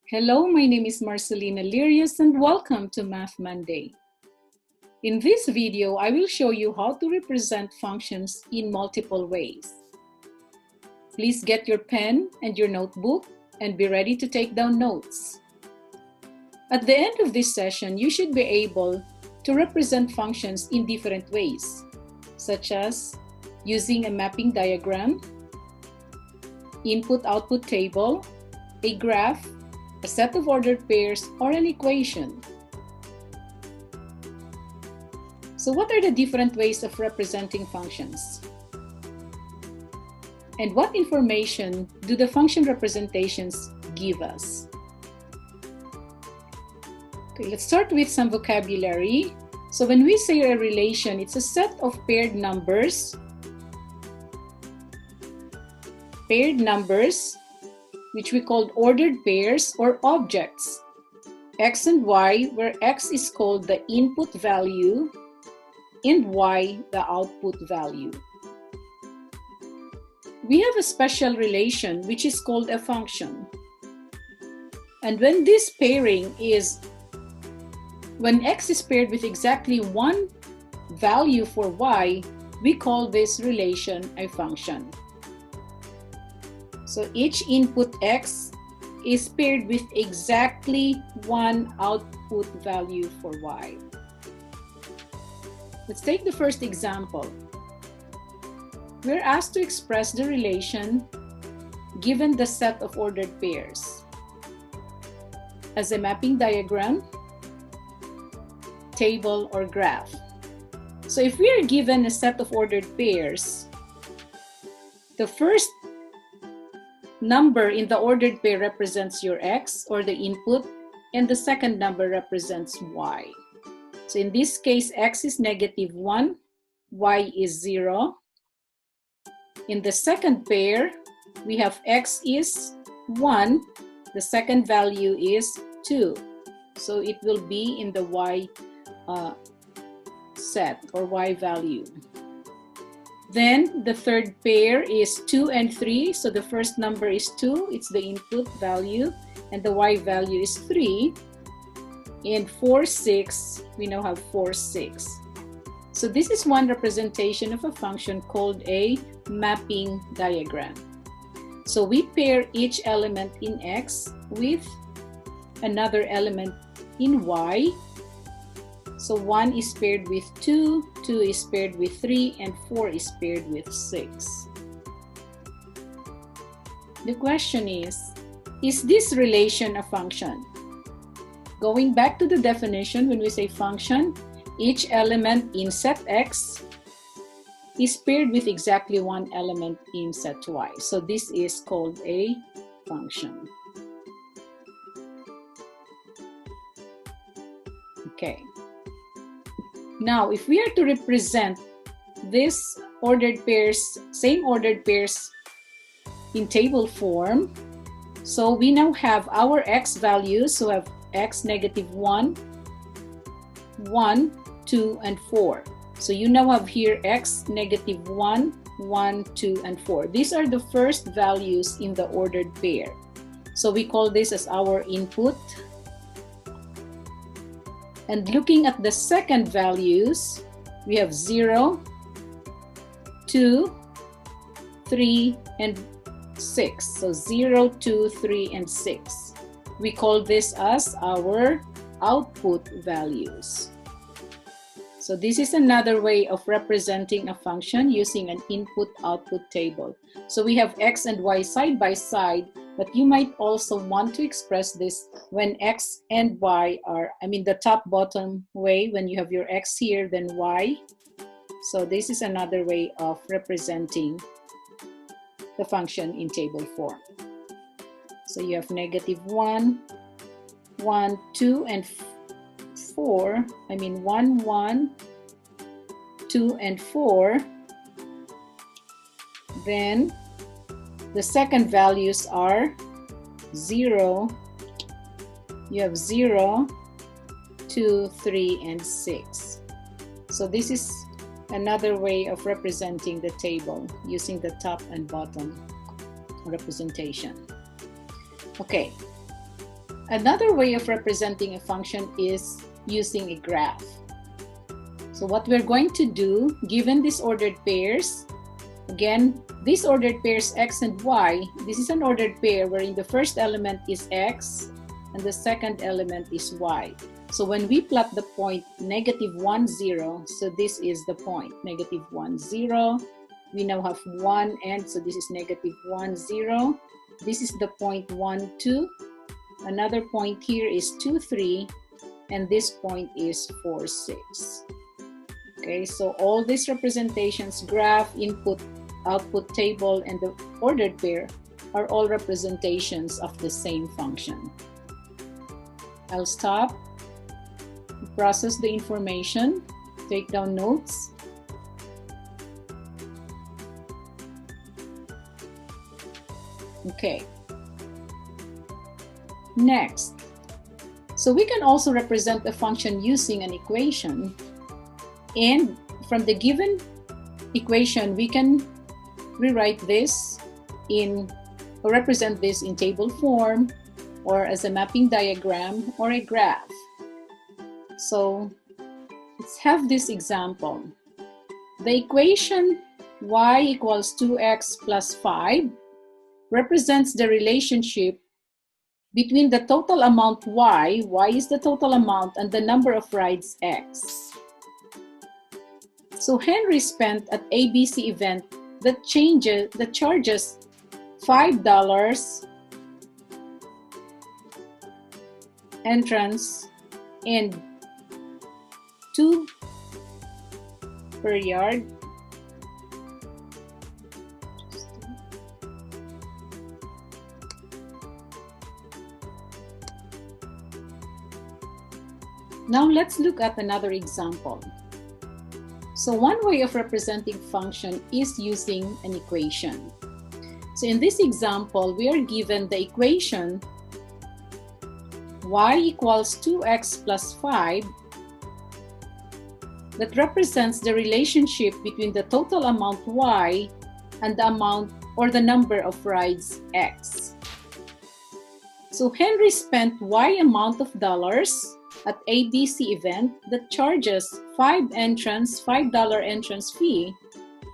Hello, my name is Marcelina Lirius and welcome to Math Monday. In this video, I will show you how to represent functions in multiple ways. Please get your pen and your notebook and be ready to take down notes. At the end of this session, you should be able to represent functions in different ways, such as using a mapping diagram, input-output table, a graph, a set of ordered pairs, or an equation. So what are the different ways of representing functions? And what information do the function representations give us? Okay, let's start with some vocabulary. So when we say a relation, it's a set of paired numbers which we call ordered pairs or objects, x and y, where x is called the input value and y the output value. We have a special relation which is called a function. And when this pairing is, when x is paired with exactly one value for y, we call this relation a function. So each input x is paired with exactly one output value for y. Let's take the first example. We're asked to express the relation given the set of ordered pairs as a mapping diagram, table, or graph. So if we are given a set of ordered pairs, the first number in the ordered pair represents your x, or the input, and the second number represents y. So in this case, x is -1, y is 0. In the second pair, we have x is 1, the second value is 2. So it will be in the y set or y value. Then the third pair is 2 and 3. So the first number is 2, it's the input value, and the y value is 3. And 4, 6, we now have 4, 6. So this is one representation of a function called a mapping diagram. So we pair each element in x with another element in y. So 1 is paired with 2, 2 is paired with 3, and 4 is paired with 6. The question is this relation a function? Going back to the definition, when we say function, each element in set x is paired with exactly one element in set y. So this is called a function. Okay. Now, if we are to represent this ordered pairs, same ordered pairs in table form, so we now have our x values, so have x -1, 1, 2, and 4. So you now have here x -1, 1, 2, and 4. These are the first values in the ordered pair. So we call this as our input. And looking at the second values, we have 0, 2, 3, and 6. So 0, 2, 3, and 6. We call this as our output values. So this is another way of representing a function using an input-output table. So we have x and y side by side, but you might also want to express this when x and y are, the top-bottom way, when you have your x here, then y. So this is another way of representing the function in table form. So you have -1, 1, 2, and 4. 1, 1, 2, and 4. Then the second values are 0. You have 0, 2, 3, and 6. So this is another way of representing the table using the top and bottom representation. Okay, Another way of representing a function is using a graph. So what we're going to do, given these ordered pairs, again, these ordered pairs x and y, this is an ordered pair wherein the first element is x and the second element is y. So when we plot the point -1, 0, so this is the point, -1, 0. We now have one end, so this is -1, 0. This is the point 1, 2. Another point here is 2, 3. And this point is 4, 6. Okay, so all these representations, graph, input, output table, and the ordered pair are all representations of the same function. I'll stop, process the information, take down notes. Okay. Next, so we can also represent a function using an equation, and from the given equation we can rewrite this in or represent this in table form or as a mapping diagram or a graph. So let's have this example. The equation y equals 2x plus 5 represents the relationship between the total amount y is the total amount, and the number of rides x. So Henry spent at ABC event that charges $5 entrance and 2 per yard. Now let's look at another example. So one way of representing function is using an equation. So in this example, we are given the equation y equals 2x plus 5 that represents the relationship between the total amount y and the amount or the number of rides x. So Henry spent y amount of dollars at ABC event that charges $5 entrance fee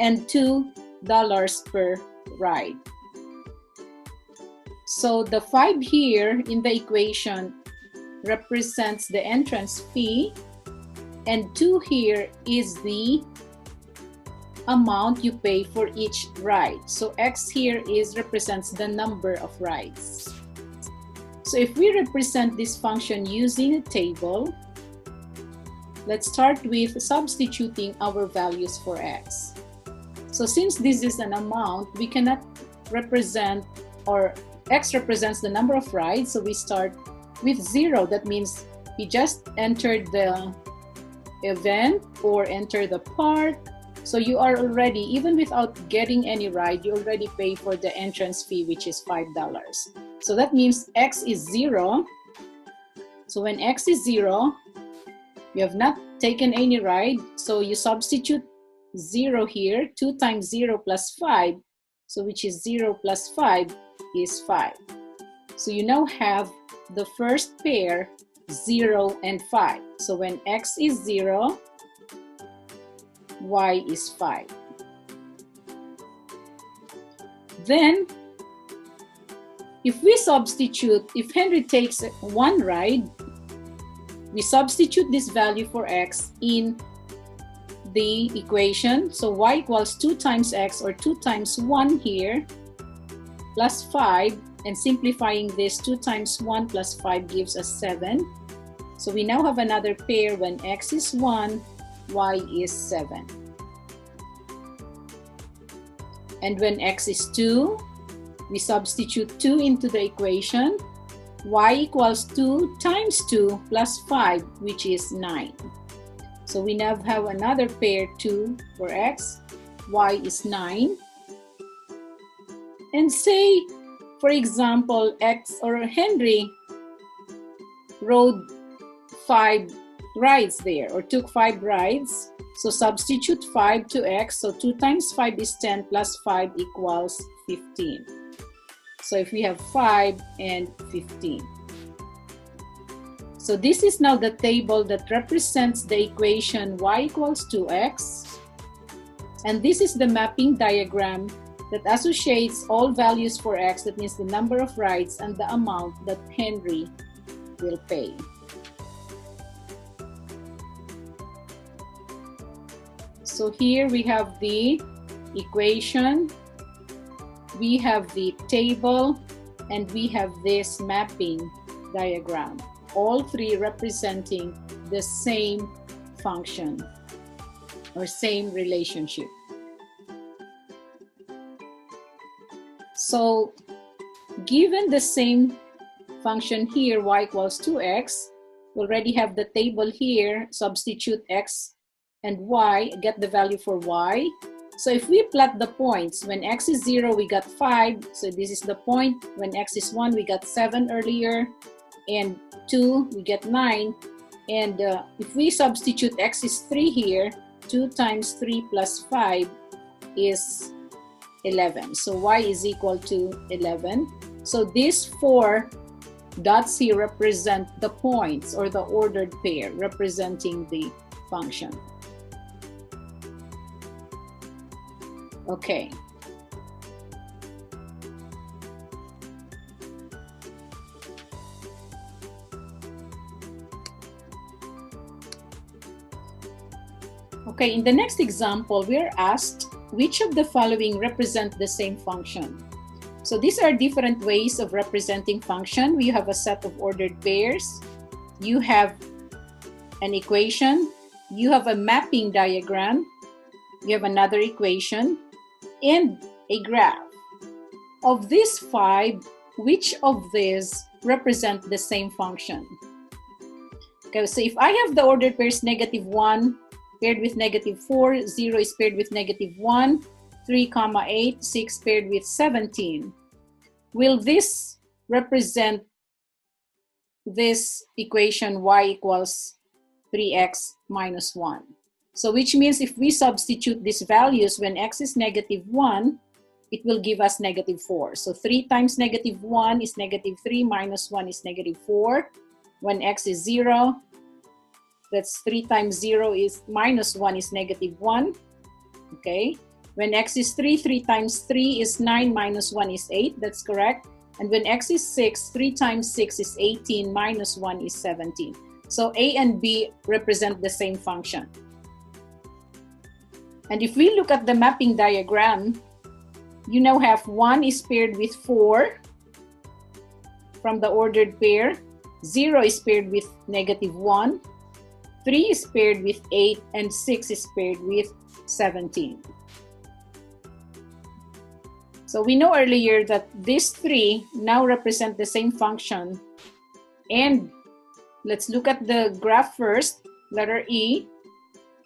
and $2 per ride. So the 5 here in the equation represents the entrance fee, and 2 here is the amount you pay for each ride. So x here represents the number of rides. So if we represent this function using a table, let's start with substituting our values for x. So since this is an amount, we cannot represent, or x represents the number of rides, so we start with 0. That means we just entered the event or enter the park. So you are already, even without getting any ride, you already pay for the entrance fee, which is $5. So that means x is 0. So when x is 0, you have not taken any ride, so you substitute 0 here. 2 times 0 plus 5, so which is 0 plus 5 is 5. So you now have the first pair, 0 and 5. So when x is 0, y is 5. Then if we substitute, if Henry takes 1 ride, we substitute this value for x in the equation. So y equals 2 times x, or 2 times 1 here, plus 5, and simplifying this, 2 times 1 plus 5 gives us 7. So we now have another pair when x is 1, y is 7. And when x is 2, we substitute 2 into the equation. Y equals 2 times 2 plus 5, which is 9. So we now have another pair, 2 for x, y is 9. And say, for example, x or Henry rode 5 rides there, or took 5 rides. So substitute 5 to x, so 2 times 5 is 10 plus 5 equals 15. So if we have 5 and 15. So this is now the table that represents the equation y equals 2x. And this is the mapping diagram that associates all values for x, that means the number of rides and the amount that Henry will pay. So here we have the equation, we have the table, and we have this mapping diagram, all three representing the same function or same relationship. So given the same function here, y equals 2x, we already have the table here, substitute x and y, get the value for y. So if we plot the points, when x is 0, we got 5. So this is the point. When x is 1, we got 7 earlier. And 2, we get 9. And if we substitute x is 3 here, 2 times 3 plus 5 is 11. So y is equal to 11. So these 4 dots here represent the points or the ordered pair representing the function. Okay. Okay, in the next example, we are asked which of the following represent the same function. So these are different ways of representing function. We have a set of ordered pairs. You have an equation. You have a mapping diagram. You have another equation and a graph. Of these 5, which of these represent the same function? Okay, so if I have the ordered pairs -1 paired with -4, 0 is paired with -1, 3, 8, 6 paired with 17, will this represent this equation y equals 3x minus 1? So which means if we substitute these values when x is -1, it will give us -4. So 3 times -1 is -3, minus 1 is -4. When x is 0, that's 3 times 0 is minus 1 is -1. Okay. When x is 3, 3 times 3 is 9, minus 1 is 8. That's correct. And when x is 6, 3 times 6 is 18, minus 1 is 17. So A and B represent the same function. And if we look at the mapping diagram, you now have 1 is paired with 4 from the ordered pair, 0 is paired with -1, 3 is paired with 8, and 6 is paired with 17. So we know earlier that these 3 now represent the same function. And let's look at the graph first, letter E.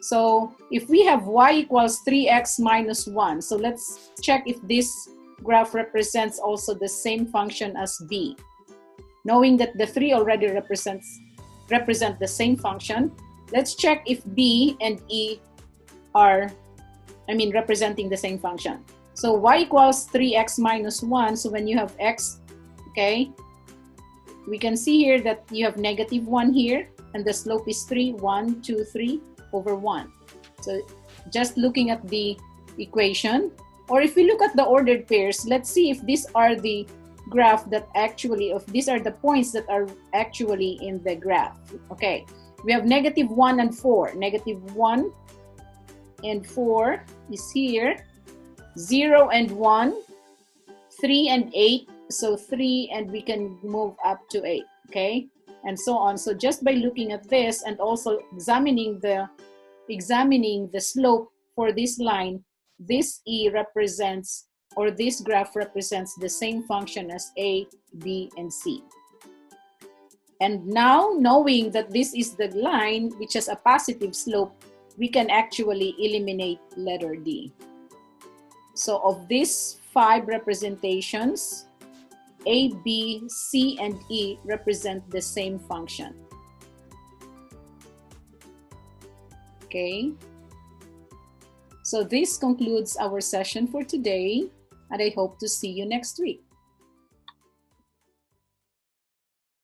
So if we have y equals 3x minus 1, so let's check if this graph represents also the same function as B. Knowing that the 3 already represent the same function, let's check if B and E are, representing the same function. So y equals 3x minus 1, so when you have x, okay, we can see here that you have -1 here, and the slope is 3, 1, 2, 3 over 1. So just looking at the equation, or if we look at the ordered pairs, let's see if these are the graph that actually, if these are the points that are actually in the graph. Okay, we have -1 and 4. -1 and 4 is here. 0 and 1, 3 and 8, so 3, and we can move up to 8, okay, and so on. So just by looking at this and also examining the slope for this line, this E represents, or this graph represents the same function as A, B, and C. And now, knowing that this is the line which has a positive slope, we can actually eliminate letter D. So of these 5 representations, A, B, C, and E represent the same function. Okay. So this concludes our session for today, and I hope to see you next week.